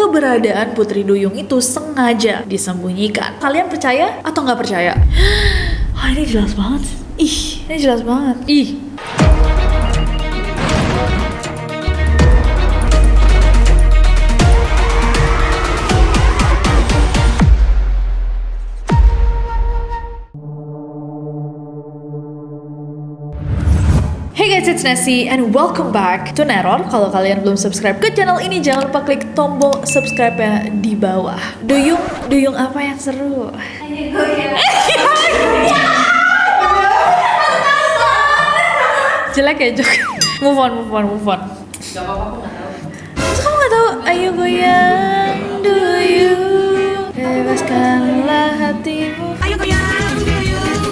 keberadaan Putri Duyung itu sengaja disembunyikan. Kalian percaya atau nggak percaya? Ini jelas banget. Ini jelas banget. Hey guys, it's Nessie and welcome back to Neror. Kalau kalian belum subscribe ke channel ini, jangan lupa klik tombol subscribe-nya di bawah. Duyung apa yang seru? Jelek ya, Jok. Move on. Gak apa-apa, aku gak tahu. Terus kamu gak tahu? Ayo goyang, duyung, bebaskanlah hatimu. Ayo goyang, duyung.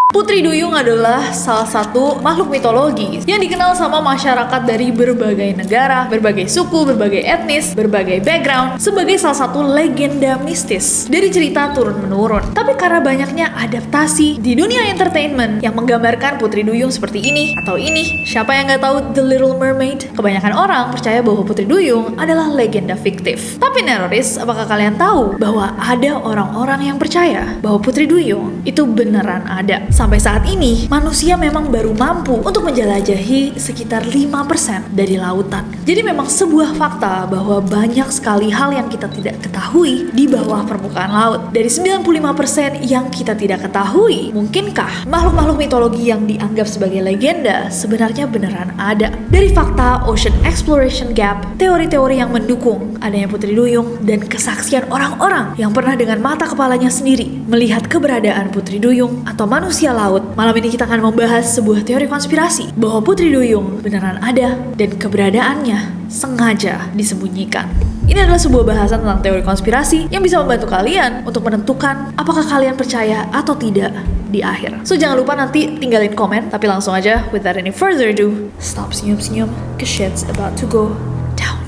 Putri Duyung adalah salah satu makhluk mitologi yang dikenal sama masyarakat dari berbagai negara, berbagai suku, berbagai etnis, berbagai background sebagai salah satu legenda mistis dari cerita turun-menurun. Tapi karena banyaknya adaptasi di dunia entertainment yang menggambarkan Putri Duyung seperti ini atau ini, siapa yang nggak tahu The Little Mermaid? Kebanyakan orang percaya bahwa Putri Duyung adalah legenda fiktif. Tapi Neroris, apakah kalian tahu bahwa ada orang-orang yang percaya bahwa Putri Duyung itu beneran ada? Sampai saat ini, manusia memang baru mampu untuk menjelajahi sekitar 5% dari lautan. Jadi memang sebuah fakta bahwa banyak sekali hal yang kita tidak ketahui di bawah permukaan laut. Dari 95% yang kita tidak ketahui, mungkinkah makhluk-makhluk mitologi yang dianggap sebagai legenda sebenarnya beneran ada? Dari fakta Ocean Exploration Gap, teori-teori yang mendukung adanya Putri Duyung, dan kesaksian orang-orang yang pernah dengan mata kepalanya sendiri melihat keberadaan Putri Duyung atau manusia laut. Malam ini kita akan membahas sebuah teori konspirasi bahwa Putri Duyung beneran ada dan keberadaannya sengaja disembunyikan. Ini adalah sebuah bahasan tentang teori konspirasi yang bisa membantu kalian untuk menentukan apakah kalian percaya atau tidak di akhir. So jangan lupa nanti tinggalin komen, tapi langsung aja without any further ado, stop senyum-senyum, cause shit's about to go down.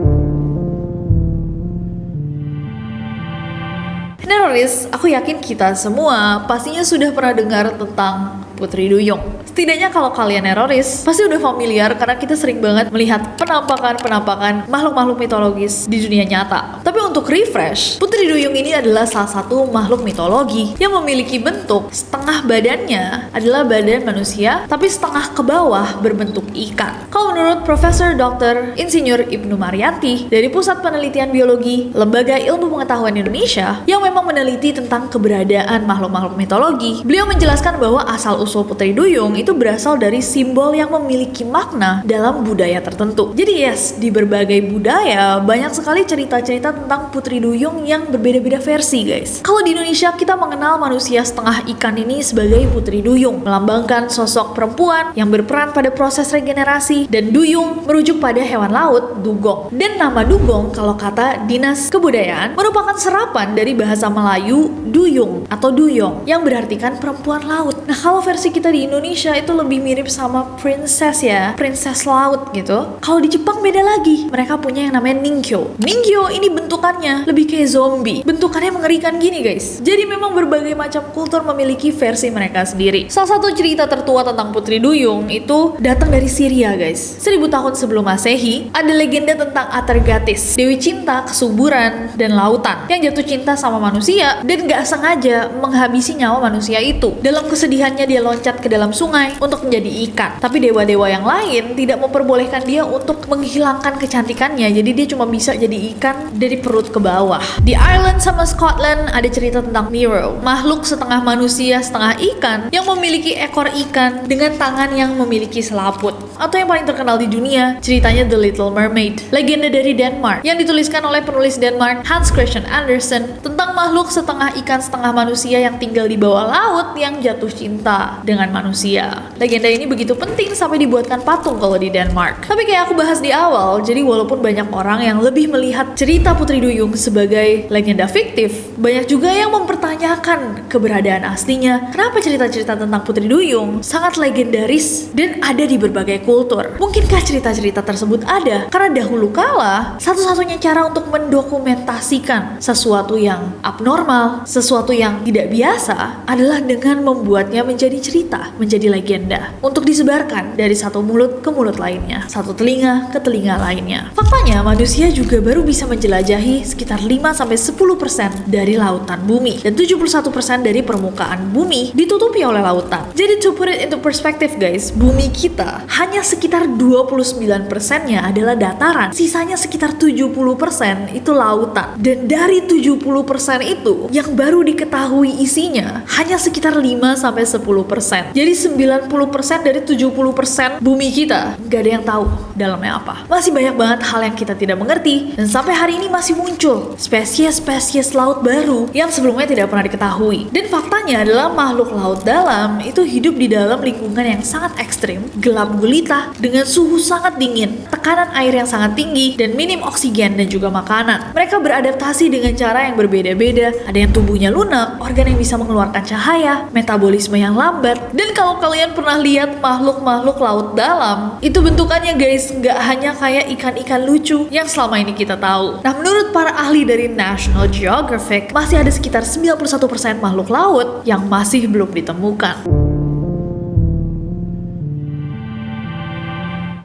Neroris, aku yakin kita semua pastinya sudah pernah dengar tentang Putri Duyung. Setidaknya kalau kalian Neroris, pasti udah familiar karena kita sering banget melihat penampakan makhluk-makhluk mitologis di dunia nyata. Tapi untuk refresh, Putri Duyung ini adalah salah satu makhluk mitologi yang memiliki bentuk setengah badannya adalah badan manusia, tapi setengah ke bawah berbentuk ikan. Kalau menurut Profesor Dr. Insinyur Ibnu Maryanti dari Pusat Penelitian Biologi Lembaga Ilmu Pengetahuan Indonesia yang memang meneliti tentang keberadaan makhluk-makhluk mitologi, beliau menjelaskan bahwa asal-usul Putri Duyung itu berasal dari simbol yang memiliki makna dalam budaya tertentu. Jadi yes, di berbagai budaya banyak sekali cerita-cerita tentang Putri Duyung yang berbeda-beda versi, guys. Kalau di Indonesia kita mengenal manusia setengah ikan ini sebagai Putri Duyung, melambangkan sosok perempuan yang berperan pada proses regenerasi, dan duyung merujuk pada hewan laut dugong. Dan nama dugong kalau kata Dinas Kebudayaan merupakan serapan dari bahasa Melayu duyung atau duyong yang berartikan perempuan laut. Nah, kalau versi kita di Indonesia itu lebih mirip sama princess ya, princess laut gitu. Kalau di Jepang beda lagi, mereka punya yang namanya Ningyo. Ningyo ini bentukannya lebih kayak zombie, bentukannya mengerikan gini, guys. Jadi memang berbagai macam kultur memiliki versi mereka sendiri. Salah satu cerita tertua tentang Putri Duyung itu datang dari Syria, guys. 1000 tahun sebelum Masehi, ada legenda tentang Atargatis, dewi cinta, kesuburan, dan lautan, yang jatuh cinta sama manusia dan gak sengaja menghabisi nyawa manusia itu. Dalam kesedihannya dia loncat ke dalam sungai untuk menjadi ikan. Tapi dewa-dewa yang lain tidak memperbolehkan dia untuk menghilangkan kecantikannya, jadi dia cuma bisa jadi ikan dari perut ke bawah. Di Ireland sama Scotland ada cerita tentang Nero, makhluk setengah manusia setengah ikan yang memiliki ekor ikan dengan tangan yang memiliki selaput. Atau yang paling terkenal di dunia, ceritanya The Little Mermaid, legenda dari Denmark yang dituliskan oleh penulis Denmark Hans Christian Andersen tentang makhluk setengah ikan setengah manusia yang tinggal di bawah laut yang jatuh cinta dengan manusia. Legenda ini begitu penting sampai dibuatkan patung kalau di Denmark. Tapi kayak aku bahas di awal, jadi walaupun banyak orang yang lebih melihat cerita Putri Duyung sebagai legenda fiktif, banyak juga yang mempertanyakan keberadaan aslinya. Kenapa cerita-cerita tentang Putri Duyung sangat legendaris dan ada di berbagai kultur? Mungkinkah cerita-cerita tersebut ada karena dahulu kala satu-satunya cara untuk mendokumentasikan sesuatu yang abnormal, sesuatu yang tidak biasa adalah dengan membuatnya menjadi cerita, menjadi legenda, untuk disebarkan dari satu mulut ke mulut lainnya, satu telinga ke telinga lainnya. Faktanya manusia juga baru bisa menjelajahi menjelajahi sekitar 5-10% dari lautan bumi. Dan 71% dari permukaan bumi ditutupi oleh lautan. Jadi to put it into perspective guys, bumi kita hanya sekitar 29%-nya adalah dataran. Sisanya sekitar 70% itu lautan. Dan dari 70% itu yang baru diketahui isinya hanya sekitar 5-10%. Jadi 90% dari 70% bumi kita gak ada yang tahu dalamnya apa. Masih banyak banget hal yang kita tidak mengerti, dan sampai hari ini masih muncul spesies-spesies laut baru yang sebelumnya tidak pernah diketahui. Dan faktanya adalah makhluk laut dalam itu hidup di dalam lingkungan yang sangat ekstrim, gelap gulita, dengan suhu sangat dingin, tekanan air yang sangat tinggi, dan minim oksigen dan juga makanan. Mereka beradaptasi dengan cara yang berbeda-beda. Ada yang tubuhnya lunak, organ yang bisa mengeluarkan cahaya, metabolisme yang lambat. Dan kalau kalian pernah lihat makhluk-makhluk laut dalam, itu bentukannya guys nggak hanya kayak ikan-ikan lucu yang selama ini kita tahu. Nah, menurut para ahli dari National Geographic, masih ada sekitar 91% makhluk laut yang masih belum ditemukan.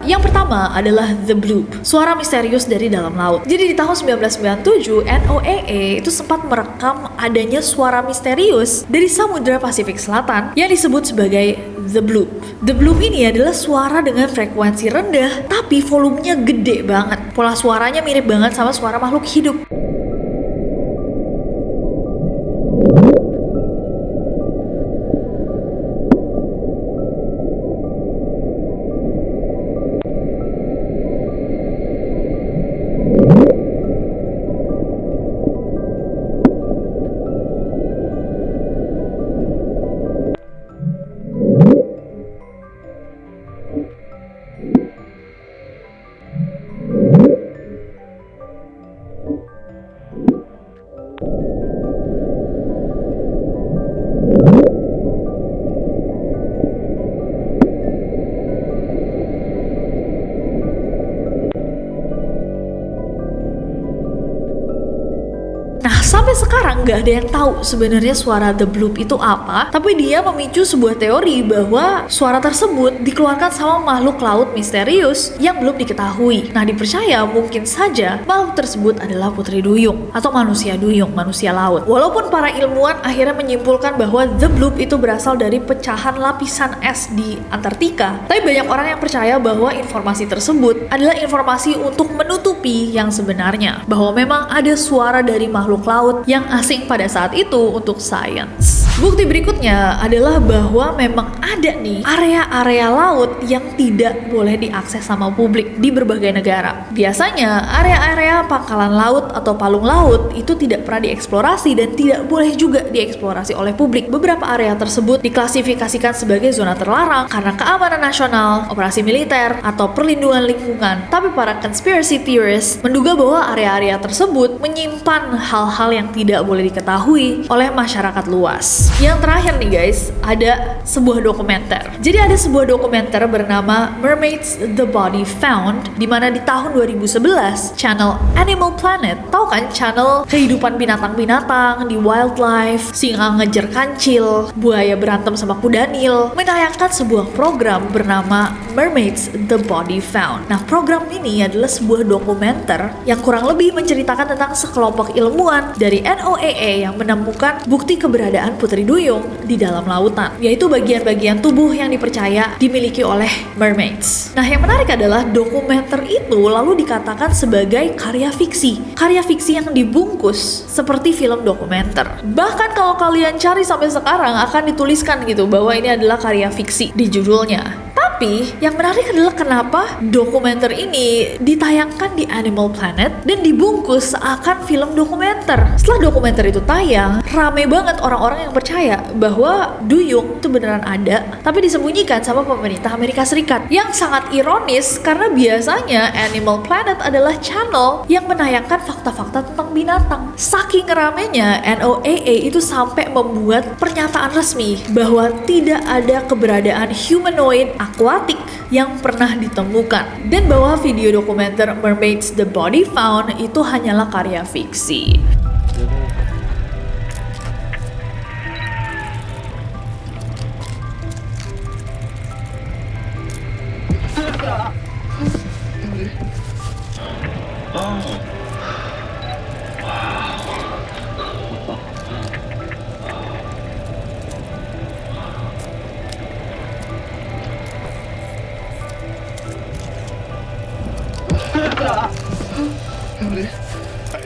Yang pertama adalah The Bloop, suara misterius dari dalam laut. Jadi di tahun 1997, NOAA itu sempat merekam adanya suara misterius dari Samudra Pasifik Selatan yang disebut sebagai The Bloop. The Bloop ini adalah suara dengan frekuensi rendah, tapi volumenya gede banget. Pola suaranya mirip banget sama suara makhluk hidup. Sampai sekarang nggak ada yang tahu sebenarnya suara The Bloop itu apa, tapi dia memicu sebuah teori bahwa suara tersebut dikeluarkan sama makhluk laut misterius yang belum diketahui. Nah, dipercaya mungkin saja makhluk tersebut adalah putri duyung atau manusia duyung, manusia laut. Walaupun para ilmuwan akhirnya menyimpulkan bahwa The Bloop itu berasal dari pecahan lapisan es di Antartika, tapi banyak orang yang percaya bahwa informasi tersebut adalah informasi untuk menutupi yang sebenarnya, bahwa memang ada suara dari makhluk laut yang asing pada saat itu untuk sains. Bukti berikutnya adalah bahwa memang ada nih area-area laut yang tidak boleh diakses sama publik di berbagai negara. Biasanya area-area pangkalan laut atau palung laut itu tidak pernah dieksplorasi dan tidak boleh juga dieksplorasi oleh publik. Beberapa area tersebut diklasifikasikan sebagai zona terlarang karena keamanan nasional, operasi militer, atau perlindungan lingkungan. Tapi para conspiracy theorists menduga bahwa area-area tersebut menyimpan hal-hal yang tidak boleh diketahui oleh masyarakat luas. Yang terakhir nih guys, ada sebuah dokumenter. Jadi ada sebuah dokumenter bernama Mermaids: The Body Found, di mana di tahun 2011 channel Animal Planet, tahu kan channel kehidupan binatang-binatang di wildlife, singa ngejar kancil, buaya berantem sama kuda Nil, menayangkan sebuah program bernama Mermaids: The Body Found. Nah, program ini adalah sebuah dokumenter yang kurang lebih menceritakan tentang sekelompok ilmuwan dari NOAA yang menemukan bukti keberadaan putri duyung di dalam lautan, yaitu bagian-bagian tubuh yang dipercaya dimiliki oleh mermaids. Nah, yang menarik adalah dokumenter itu lalu dikatakan sebagai karya fiksi yang dibungkus seperti film dokumenter. Bahkan kalau kalian cari sampai sekarang akan dituliskan gitu bahwa ini adalah karya fiksi di judulnya. Tapi yang menarik adalah kenapa dokumenter ini ditayangkan di Animal Planet dan dibungkus seakan film dokumenter. Setelah dokumenter itu tayang, rame banget orang-orang yang percaya bahwa duyung itu beneran ada, tapi disembunyikan sama pemerintah Amerika Serikat. Yang sangat ironis karena biasanya Animal Planet adalah channel yang menayangkan fakta-fakta tentang binatang. Saking ramenya, NOAA itu sampai membuat pernyataan resmi bahwa tidak ada keberadaan humanoid akuatik yang pernah ditemukan, dan bahwa video dokumenter Mermaids: The Body Found itu hanyalah karya fiksi.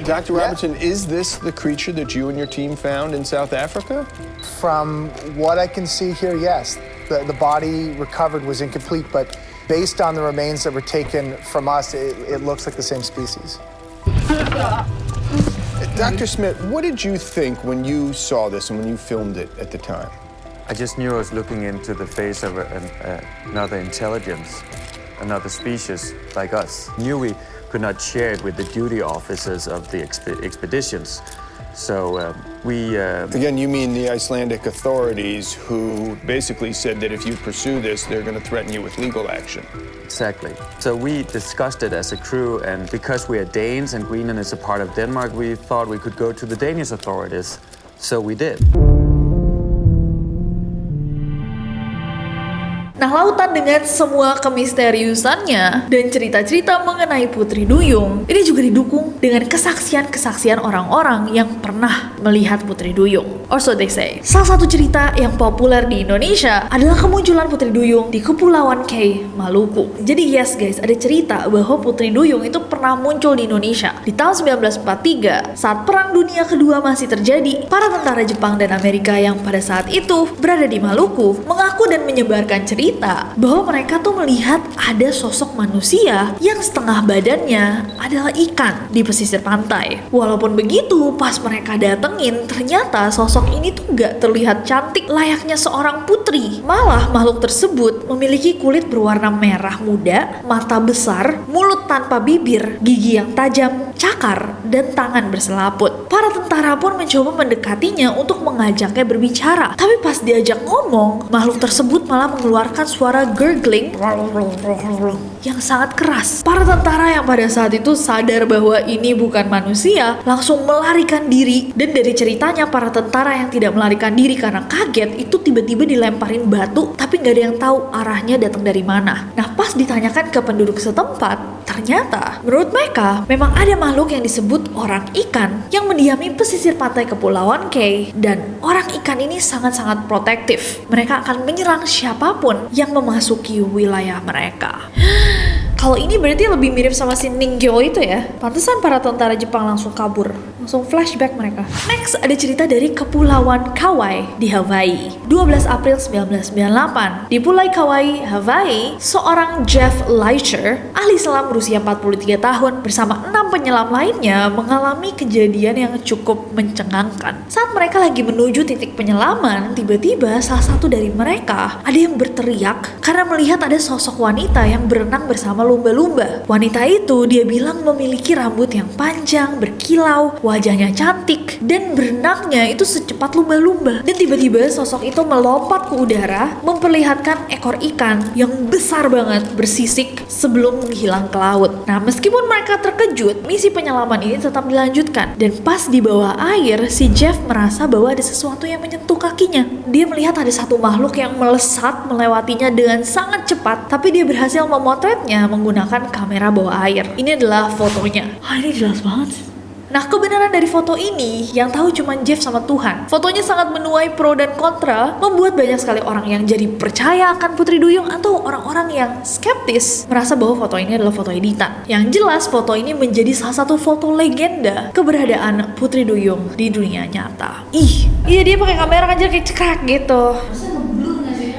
Dr. Yeah. Robertson, is this the creature that you and your team found in South Africa? From what I can see here, yes. The body recovered was incomplete, but based on the remains that were taken from us, it looks like the same species. Dr. Smith, what did you think when you saw this and when you filmed it at the time? I just knew I was looking into the face of another intelligence, another species like us. Knew we could not share it with the duty officers of the expeditions. So we... Again, you mean the Icelandic authorities who basically said that if you pursue this, they're going to threaten you with legal action. Exactly. So we discussed it as a crew, and because we are Danes and Greenland is a part of Denmark, we thought we could go to the Danish authorities. So we did. Nah, lautan dengan semua kemisteriusannya dan cerita-cerita mengenai Putri Duyung ini juga didukung dengan kesaksian-kesaksian orang-orang yang pernah melihat Putri Duyung. Or so they say. Salah satu cerita yang populer di Indonesia adalah kemunculan Putri Duyung di Kepulauan K, Maluku. Jadi yes guys, ada cerita bahwa Putri Duyung itu pernah muncul di Indonesia di tahun 1943 saat Perang Dunia Kedua masih terjadi. Para tentara Jepang dan Amerika yang pada saat itu berada di Maluku mengaku dan menyebarkan cerita bahwa mereka tuh melihat ada sosok manusia yang setengah badannya adalah ikan di pesisir pantai. Walaupun begitu, pas mereka datengin, ternyata sosok ini tuh gak terlihat cantik layaknya seorang putri. Malah makhluk tersebut memiliki kulit berwarna merah muda, mata besar, mulut tanpa bibir, gigi yang tajam, cakar, dan tangan berselaput. Para tentara pun mencoba mendekatinya untuk mengajaknya berbicara. Tapi pas diajak ngomong, makhluk tersebut malah mengeluarkan suara gurgling yang sangat keras. Para tentara yang pada saat itu sadar bahwa ini bukan manusia langsung melarikan diri, dan dari ceritanya para tentara yang tidak melarikan diri karena kaget itu tiba-tiba dilemparin batu tapi nggak ada yang tahu arahnya datang dari mana. Nah, pas ditanyakan ke penduduk setempat, ternyata menurut mereka memang ada makhluk yang disebut orang ikan yang mendiami pesisir pantai Kepulauan K, dan orang ikan ini sangat-sangat protektif. Mereka akan menyerang siapapun yang memasuki wilayah mereka. Kalau ini berarti lebih mirip sama si Ningyo itu ya. Pantesan para tentara Jepang langsung kabur. Langsung flashback mereka. Next, ada cerita dari Kepulauan Kauai di Hawaii. 12 April 1998, di Pulau Kauai, Hawaii, seorang Jeff Leitcher, ahli selam berusia 43 tahun, bersama 6 penyelam lainnya mengalami kejadian yang cukup mencengangkan. Saat mereka lagi menuju titik penyelaman, tiba-tiba salah satu dari mereka ada yang berteriak karena melihat ada sosok wanita yang berenang bersama lumba-lumba. Wanita itu dia bilang memiliki rambut yang panjang, berkilau, wajahnya cantik, dan berenangnya itu secepat lumba-lumba. Dan tiba-tiba sosok itu melompat ke udara, memperlihatkan ekor ikan yang besar banget bersisik sebelum menghilang ke laut. Nah, meskipun mereka terkejut, misi penyelaman ini tetap dilanjutkan. Dan pas di bawah air, si Jeff merasa bahwa ada sesuatu yang menyentuh kakinya. Dia melihat ada satu makhluk yang melesat melewatinya dengan sangat cepat, tapi dia berhasil memotretnya menggunakan kamera bawah air. Ini adalah fotonya. Ini jelas banget. Nah, kebenaran dari foto ini yang tahu cuma Jeff sama Tuhan. Fotonya sangat menuai pro dan kontra, membuat banyak sekali orang yang jadi percaya akan Putri Duyung atau orang-orang yang skeptis merasa bahwa foto ini adalah foto editan. Yang jelas foto ini menjadi salah satu foto legenda keberadaan Putri Duyung di dunia nyata. Iya dia pakai kamera kan jadi kayak cekrek gitu.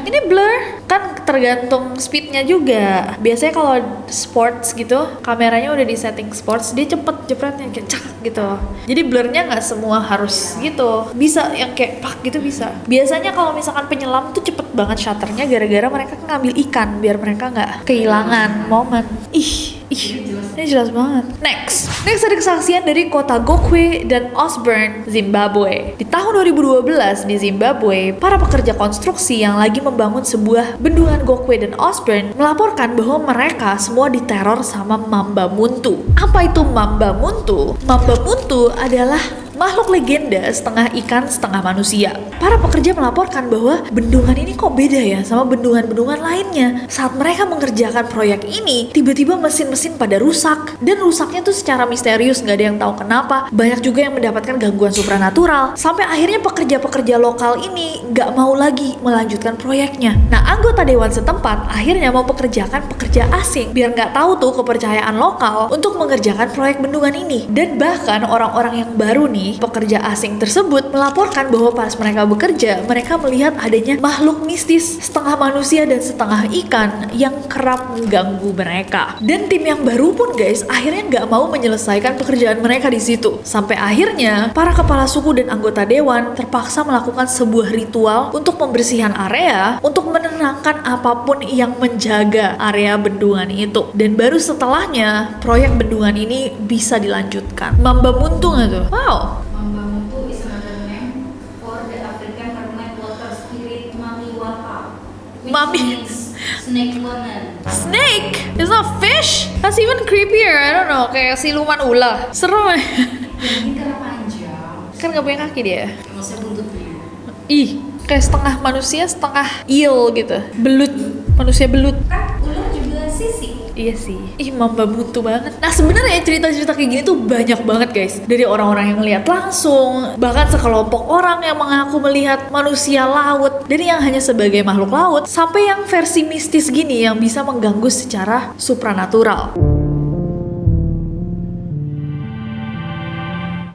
Ini blur kan tergantung speednya juga. Biasanya kalau sports gitu kameranya udah di setting sports, dia cepet jepretnya kayak cak gitu. Jadi blurnya nggak semua harus gitu. Bisa yang kayak pak gitu bisa. Biasanya kalau misalkan penyelam tuh cepet banget shutternya gara-gara mereka ngambil ikan biar mereka nggak kehilangan momen. Ini jelas banget. Next ada kesaksian dari kota Gokwe dan Osborne, Zimbabwe. Di tahun 2012 di Zimbabwe, para pekerja konstruksi yang lagi membangun sebuah bendungan Gokwe dan Osborne melaporkan bahwa mereka semua diteror sama Mamba Muntu. Apa itu Mamba Muntu? Mamba Muntu adalah makhluk legenda setengah ikan setengah manusia. Para pekerja melaporkan bahwa bendungan ini kok beda ya sama bendungan-bendungan lainnya. Saat mereka mengerjakan proyek ini, tiba-tiba mesin-mesin pada rusak. Dan rusaknya tuh secara misterius, gak ada yang tahu kenapa. Banyak juga yang mendapatkan gangguan supranatural. Sampai akhirnya pekerja-pekerja lokal ini gak mau lagi melanjutkan proyeknya. Nah, anggota dewan setempat akhirnya mau pekerjakan pekerja asing biar gak tahu tuh kepercayaan lokal untuk mengerjakan proyek bendungan ini. Dan bahkan orang-orang yang baru nih, pekerja asing tersebut melaporkan bahwa pas mereka bekerja, mereka melihat adanya makhluk mistis setengah manusia dan setengah ikan yang kerap mengganggu mereka. Dan tim yang baru pun guys, akhirnya nggak mau menyelesaikan pekerjaan mereka di situ. Sampai akhirnya para kepala suku dan anggota dewan terpaksa melakukan sebuah ritual untuk pembersihan area untuk menenangkan apapun yang menjaga area bendungan itu. Dan baru setelahnya proyek bendungan ini bisa dilanjutkan. Mamba Muntung itu. Wow. Mambamutu is another name for the African hermit water spirit Mamiwaka, which Mami- means snake woman. Snake? It's not fish? That's even creepier. I don't know. Kayak siluman ular. Serem ya. Ini karena panjang, Kan gak punya kaki dia. maksudnya buntutnya. Ih, kayak setengah manusia, setengah eel gitu. Belut. Manusia belut. Kan ular juga sisik. Iya sih. Ih, mamba mutu banget. Nah, sebenarnya cerita-cerita kayak gini tuh banyak banget, guys. Dari orang-orang yang melihat langsung, bahkan sekelompok orang yang mengaku melihat manusia laut, dari yang hanya sebagai makhluk laut, sampai yang versi mistis gini yang bisa mengganggu secara supranatural.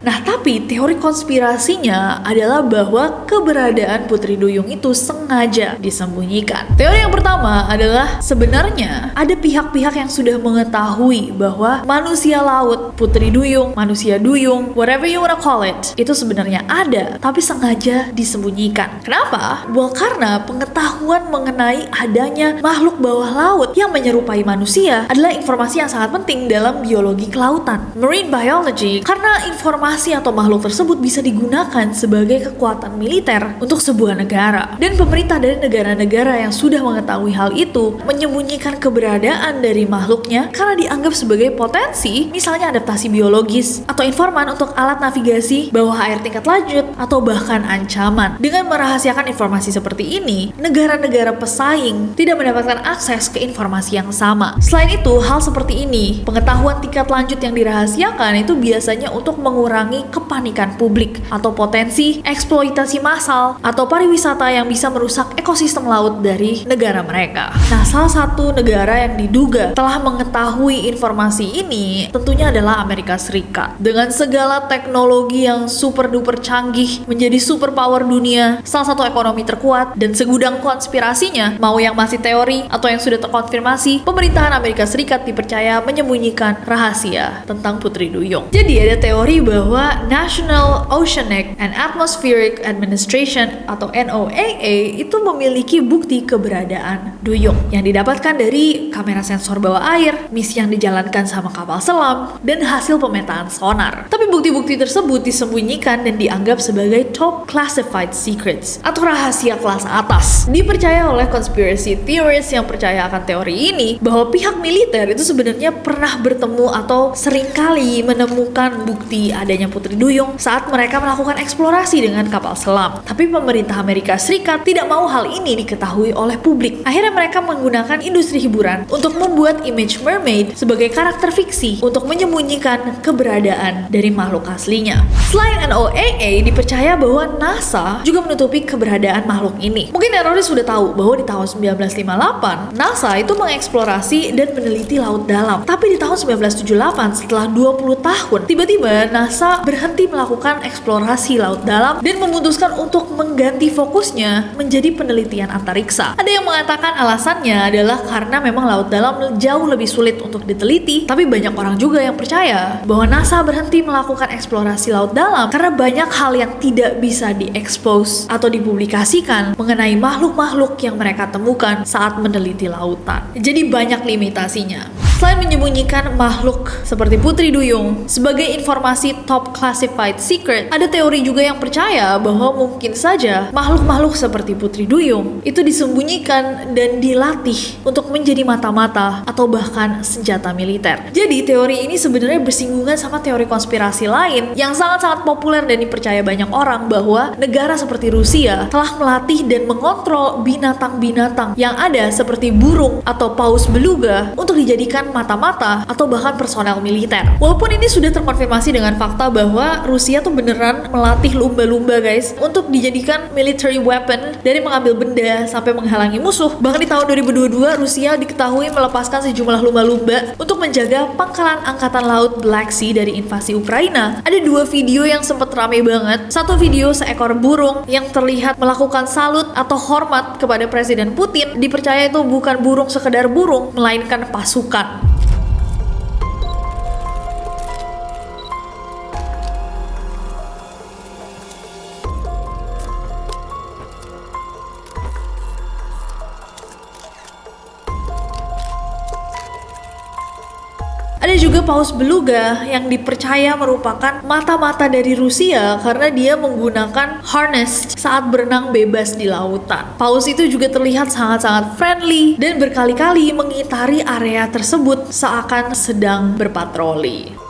Nah, tapi teori konspirasinya adalah bahwa keberadaan Putri Duyung itu sengaja disembunyikan. Teori yang pertama adalah sebenarnya ada pihak-pihak yang sudah mengetahui bahwa manusia laut, Putri Duyung, manusia duyung, whatever you wanna call it, itu sebenarnya ada, tapi sengaja disembunyikan. Kenapa? Well, karena pengetahuan mengenai adanya makhluk bawah laut yang menyerupai manusia adalah informasi yang sangat penting dalam biologi kelautan, marine biology, karena informasi atau makhluk tersebut bisa digunakan sebagai kekuatan militer untuk sebuah negara. Dan pemerintah dari negara-negara yang sudah mengetahui hal itu menyembunyikan keberadaan dari makhluknya karena dianggap sebagai potensi, misalnya adaptasi biologis atau informan untuk alat navigasi bawah air tingkat lanjut atau bahkan ancaman. Dengan merahasiakan informasi seperti ini, negara-negara pesaing tidak mendapatkan akses ke informasi yang sama. Selain itu, hal seperti ini, pengetahuan tingkat lanjut yang dirahasiakan itu biasanya untuk mengurangi kepanikan publik atau potensi eksploitasi massal atau pariwisata yang bisa merusak ekosistem laut dari negara mereka. Nah, salah satu negara yang diduga telah mengetahui informasi ini tentunya adalah Amerika Serikat. Dengan segala teknologi yang super duper canggih, menjadi superpower dunia, salah satu ekonomi terkuat, dan segudang konspirasinya, mau yang masih teori atau yang sudah terkonfirmasi, pemerintahan Amerika Serikat dipercaya menyembunyikan rahasia tentang Putri Duyung. Jadi ada teori bahwa National Oceanic and Atmospheric Administration atau NOAA itu memiliki bukti keberadaan duyung yang didapatkan dari kamera sensor bawah air, misi yang dijalankan sama kapal selam, dan hasil pemetaan sonar. Tapi bukti-bukti tersebut disembunyikan dan dianggap sebagai top classified secrets atau rahasia kelas atas. Dipercaya oleh conspiracy theorists yang percaya akan teori ini bahwa pihak militer itu sebenarnya pernah bertemu atau seringkali menemukan bukti adanya Putri Duyung saat mereka melakukan eksplorasi dengan kapal selam. Tapi pemerintah Amerika Serikat tidak mau hal ini diketahui oleh publik. Akhirnya mereka menggunakan industri hiburan untuk membuat image mermaid sebagai karakter fiksi untuk menyembunyikan keberadaan dari makhluk aslinya. Selain NOAA, dipercaya bahwa NASA juga menutupi keberadaan makhluk ini. Mungkin teroris sudah tahu bahwa di tahun 1958, NASA itu mengeksplorasi dan meneliti laut dalam. Tapi di tahun 1978, setelah 20 tahun, tiba-tiba NASA berhenti melakukan eksplorasi laut dalam dan memutuskan untuk mengganti fokusnya menjadi penelitian antariksa. Ada yang mengatakan alasannya adalah karena memang laut dalam jauh lebih sulit untuk diteliti, tapi banyak orang juga yang percaya bahwa NASA berhenti melakukan eksplorasi laut dalam karena banyak hal yang tidak bisa diekspos atau dipublikasikan mengenai makhluk-makhluk yang mereka temukan saat meneliti lautan. Jadi banyak limitasinya. Selain menyembunyikan makhluk seperti Putri Duyung sebagai informasi top classified secret, ada teori juga yang percaya bahwa mungkin saja makhluk-makhluk seperti Putri Duyung itu disembunyikan dan dilatih untuk menjadi mata-mata atau bahkan senjata militer. Jadi teori ini sebenarnya bersinggungan sama teori konspirasi lain yang sangat-sangat populer dan dipercaya banyak orang, bahwa negara seperti Rusia telah melatih dan mengontrol binatang-binatang yang ada seperti burung atau paus beluga untuk dijadikan mata-mata atau bahkan personel militer. Walaupun ini sudah terkonfirmasi dengan fakta bahwa Rusia tuh beneran melatih lumba-lumba guys untuk dijadikan military weapon, dari mengambil benda sampai menghalangi musuh. Bahkan di tahun 2022 Rusia diketahui melepaskan sejumlah lumba-lumba untuk menjaga pangkalan angkatan laut Black Sea dari invasi Ukraina. Ada 2 video yang sempat rame banget. Satu video seekor burung yang terlihat melakukan salut atau hormat kepada Presiden Putin. Dipercaya itu bukan burung sekedar burung, melainkan pasukan. Ada juga paus beluga yang dipercaya merupakan mata-mata dari Rusia karena dia menggunakan harness saat berenang bebas di lautan. Paus itu juga terlihat sangat-sangat friendly dan berkali-kali mengitari area tersebut seakan sedang berpatroli.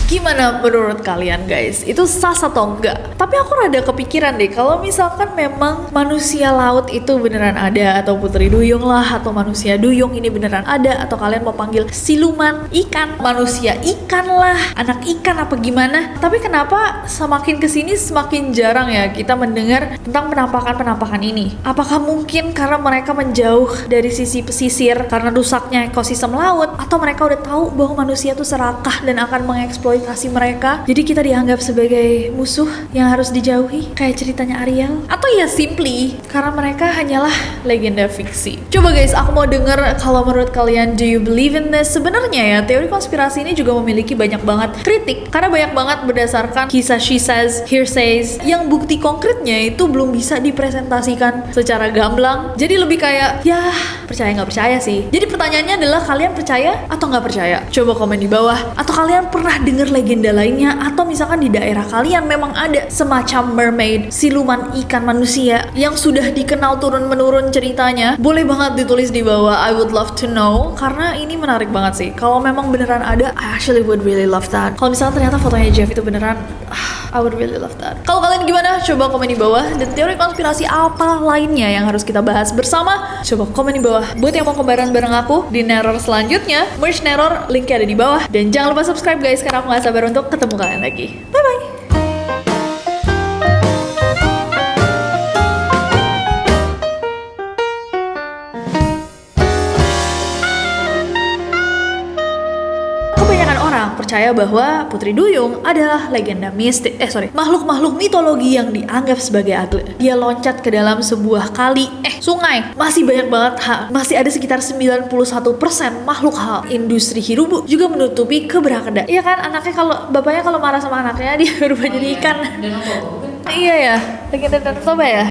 Gimana menurut kalian guys? Itu sah atau enggak? Tapi aku rada kepikiran deh, kalau misalkan memang manusia laut itu beneran ada, atau Putri Duyung lah, atau manusia duyung ini beneran ada, atau kalian mau panggil siluman ikan, manusia ikan lah, anak ikan apa gimana. Tapi kenapa semakin kesini semakin jarang ya kita mendengar tentang penampakan-penampakan ini? Apakah mungkin karena mereka menjauh dari sisi pesisir karena rusaknya ekosistem laut, atau mereka udah tahu bahwa manusia tuh serakah dan akan mengeksploitasi mereka, jadi kita dianggap sebagai musuh yang harus dijauhi kayak ceritanya Ariel? Atau ya simply karena mereka hanyalah legenda fiksi? Coba guys, aku mau denger kalau menurut kalian, do you believe in this? Sebenarnya ya teori konspirasi ini juga memiliki banyak banget kritik karena banyak banget berdasarkan kisah she says, hearsays yang bukti konkretnya itu belum bisa dipresentasikan secara gamblang. Jadi lebih kayak ya percaya nggak percaya sih. Jadi pertanyaannya adalah, kalian percaya atau nggak percaya? Coba komen di bawah. Atau kalian pernah dengar legenda lainnya, atau misalkan di daerah kalian memang ada semacam mermaid, siluman ikan manusia yang sudah dikenal turun-menurun ceritanya? Boleh banget ditulis di bawah, I would love to know, karena ini menarik banget sih. Kalau memang beneran ada, I actually would really love that. Kalau misalkan ternyata fotonya Jeff itu beneran, I would really love that. Kalau kalian gimana? Coba komen di bawah. Dan teori konspirasi apa lainnya yang harus kita bahas bersama? Coba komen di bawah. Buat yang mau kembaran bareng aku di Neror selanjutnya, merch Neror, linknya ada di bawah. Dan jangan lupa subscribe guys, karena aku gak sabar untuk ketemu kalian lagi. Bye-bye! Percaya bahwa Putri Duyung adalah legenda mistik, makhluk-makhluk mitologi yang dianggap sebagai ugly. Dia loncat ke dalam sebuah kali, sungai. Masih banyak banget masih ada sekitar 91% makhluk industri hirup juga menutupi keberadaan. Iya kan, bapaknya kalau marah sama anaknya dia berubah jadi ikan. Iya ya, legenda Danau Toba ya.